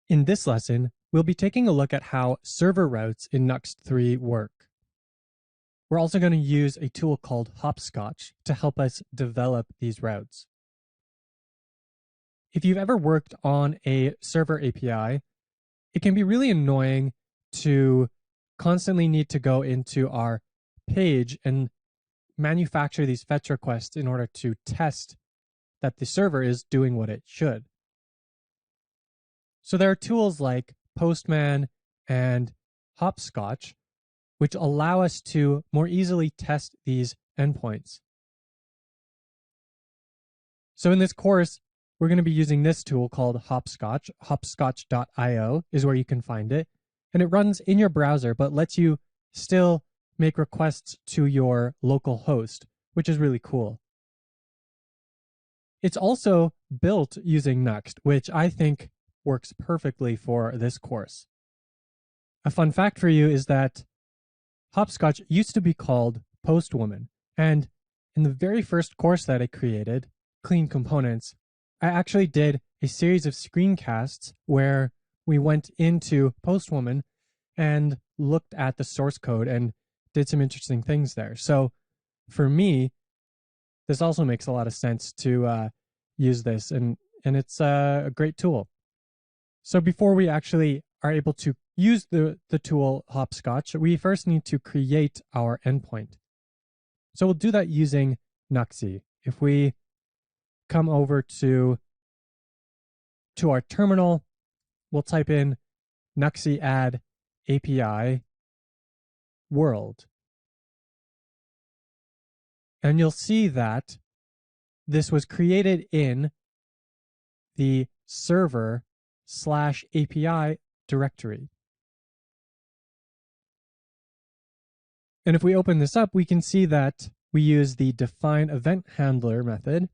In this lesson, we'll be taking a look at how server routes in Nuxt 3 work. We're also going to use a tool called Hopscotch to help us develop these routes. If you've ever worked on a server API, it can be really annoying to constantly need to go into our page and manufacture these fetch requests in order to test that the server is doing what it should. So there are tools like Postman and Hopscotch, which allow us to more easily test these endpoints. So in this course, we're going to be using this tool called Hopscotch. Hopscotch.io is where you can find it. And it runs in your browser, but lets you still make requests to your local host, which is really cool. It's also built using Nuxt, which I think works perfectly for this course. A fun fact for you is that Hopscotch used to be called Postwoman, and in the very first course that I created, Clean Components, I actually did a series of screencasts where we went into Postwoman and looked at the source code and did some interesting things there. So for me, this also makes a lot of sense to use this, and it's a great tool. So before we actually are able to use the tool Hopscotch, we first need to create our endpoint. So we'll do that using Nuxt. If we come over to our terminal, we'll type in Nuxt add API world. And you'll see that this was created in the server/API directory. And if we open this up, we can see that we use the define event handler method.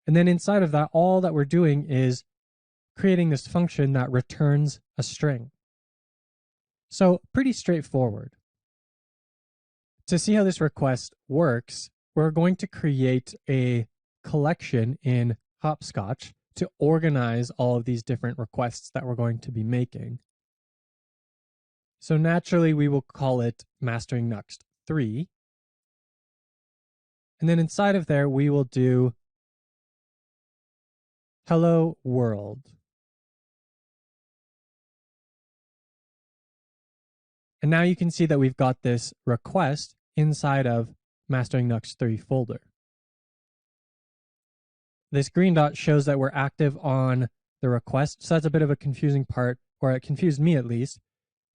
And then inside of that, all that we're doing is creating this function that returns a string. So pretty straightforward. To see how this request works, we're going to create a collection in Hopscotch to organize all of these different requests that we're going to be making. So naturally, we will call it Mastering Nuxt 3. And then inside of there, we will do Hello World. And now you can see that we've got this request inside of Mastering Nuxt 3 folder. This green dot shows that we're active on the request. So that's a bit of a confusing part, or it confused me at least,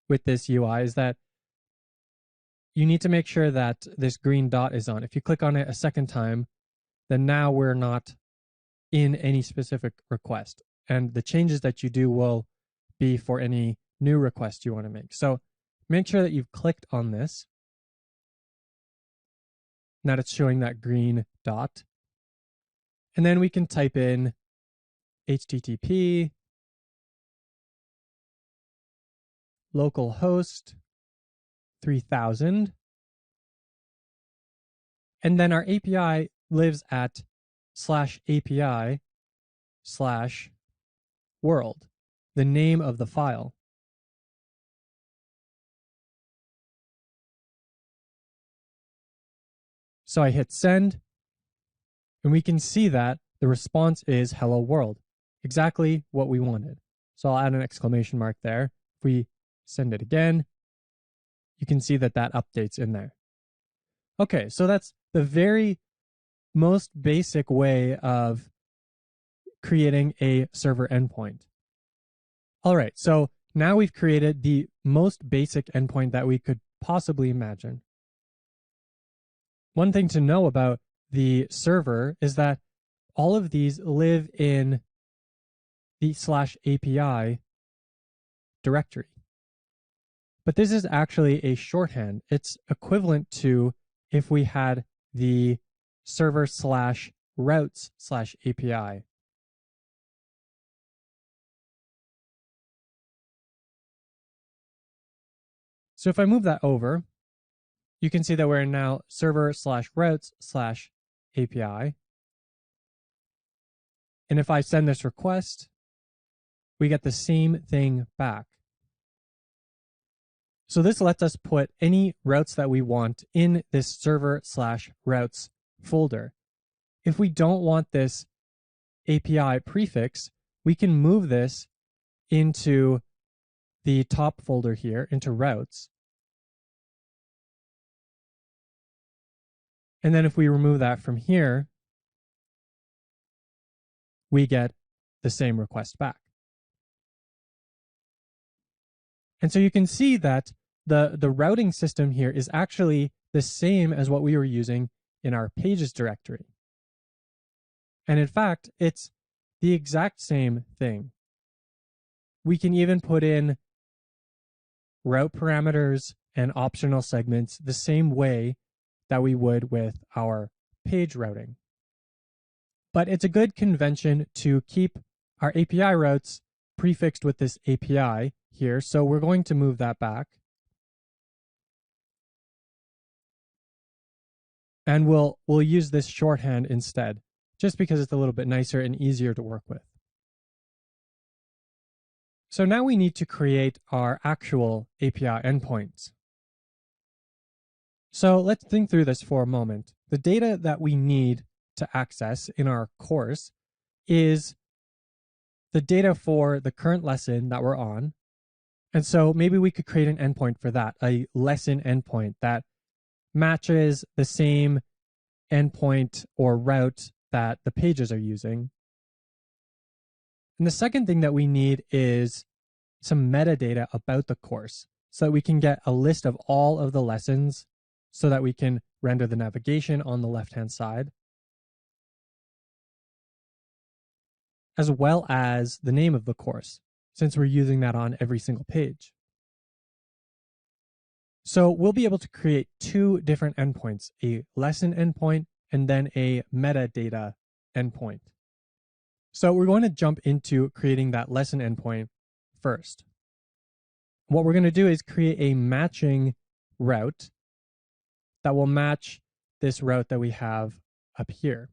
with this UI, is that you need to make sure that this green dot is on. If you click on it a second time, then now we're not in any specific request. And the changes that you do will be for any new request you want to make. So make sure that you've clicked on this. Now it's showing that green dot. And then we can type in HTTP localhost 3000. And then our API lives at /API/world, the name of the file. So I hit send, and we can see that the response is hello world, exactly what we wanted. So I'll add an exclamation mark there. If we send it again, you can see that that updates in there. Okay, so that's the very most basic way of creating a server endpoint. All right, so now we've created the most basic endpoint that we could possibly imagine. One thing to know about the server is that all of these live in the /API directory. But this is actually a shorthand. It's equivalent to if we had the server/routes/API. So if I move that over, you can see that we're now server/routes/API. And if I send this request, we get the same thing back. So this lets us put any routes that we want in this server/routes folder. If we don't want this API prefix, we can move this into the top folder here, into routes. And then if we remove that from here, we get the same request back. And so you can see that the routing system here is actually the same as what we were using in our pages directory. And in fact, it's the exact same thing. We can even put in route parameters and optional segments the same way that we would with our page routing. But it's a good convention to keep our API routes prefixed with this API here. So we're going to move that back. And we'll use this shorthand instead, just because it's a little bit nicer and easier to work with. So now we need to create our actual API endpoints. So let's think through this for a moment. The data that we need to access in our course is the data for the current lesson that we're on. And so maybe we could create an endpoint for that, a lesson endpoint that matches the same endpoint or route that the pages are using. And the second thing that we need is some metadata about the course so that we can get a list of all of the lessons so that we can render the navigation on the left-hand side, as well as the name of the course, since we're using that on every single page. So we'll be able to create two different endpoints, a lesson endpoint and then a metadata endpoint. So we're going to jump into creating that lesson endpoint first. What we're going to do is create a matching route that will match this route that we have up here.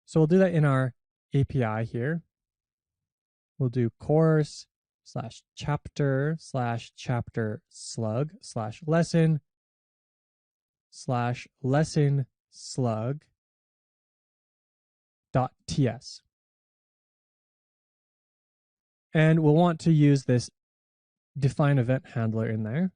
So we'll do that in our API here. We'll do course/chapter/chapter slug/lesson/lesson slug.ts. And we'll want to use this define event handler in there.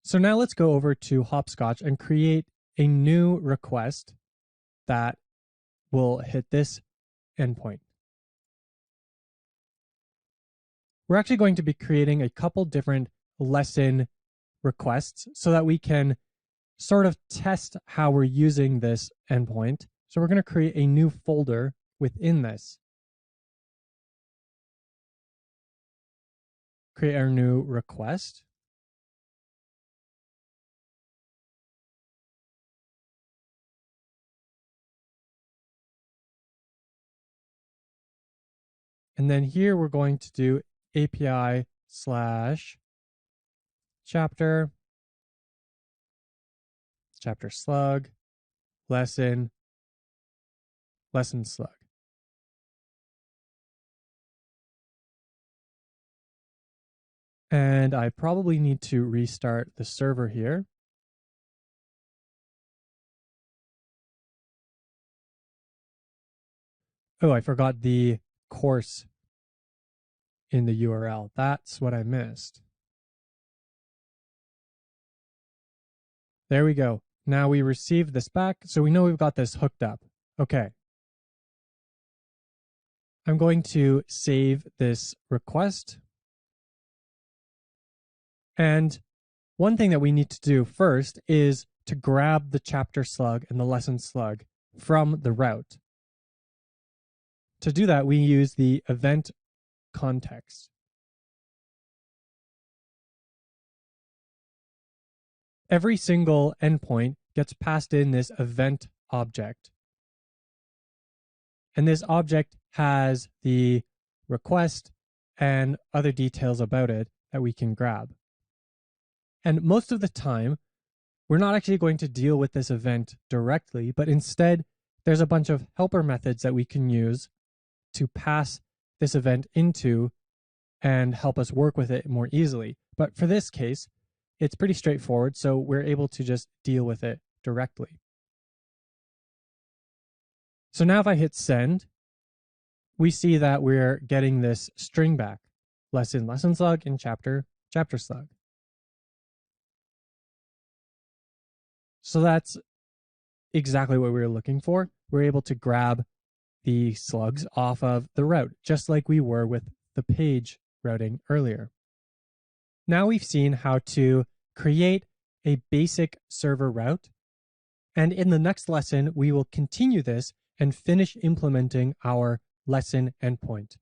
So now let's go over to Hopscotch and create a new request that will hit this endpoint. We're actually going to be creating a couple different lesson requests so that we can sort of test how we're using this endpoint. So we're going to create a new folder within this. Create our new request. And then here we're going to do API/chapter slug lesson slug. And I probably need to restart the server here. Oh, I forgot the course in the URL. That's what I missed. There we go. Now we received this back, so we know we've got this hooked up. Okay. I'm going to save this request. And one thing that we need to do first is to grab the chapter slug and the lesson slug from the route. To do that, we use the event context. Every single endpoint gets passed in this event object. And this object has the request and other details about it, that we can grab. And most of the time, we're not actually going to deal with this event directly, but instead, there's a bunch of helper methods that we can use to pass this event into and help us work with it more easily. But for this case, it's pretty straightforward, so we're able to just deal with it directly. So now if I hit send, we see that we're getting this string back, lesson slug, and chapter slug. So that's exactly what we were looking for. We're able to grab the slugs off of the route, just like we were with the page routing earlier. Now we've seen how to create a basic server route. And in the next lesson, we will continue this and finish implementing our lesson endpoint.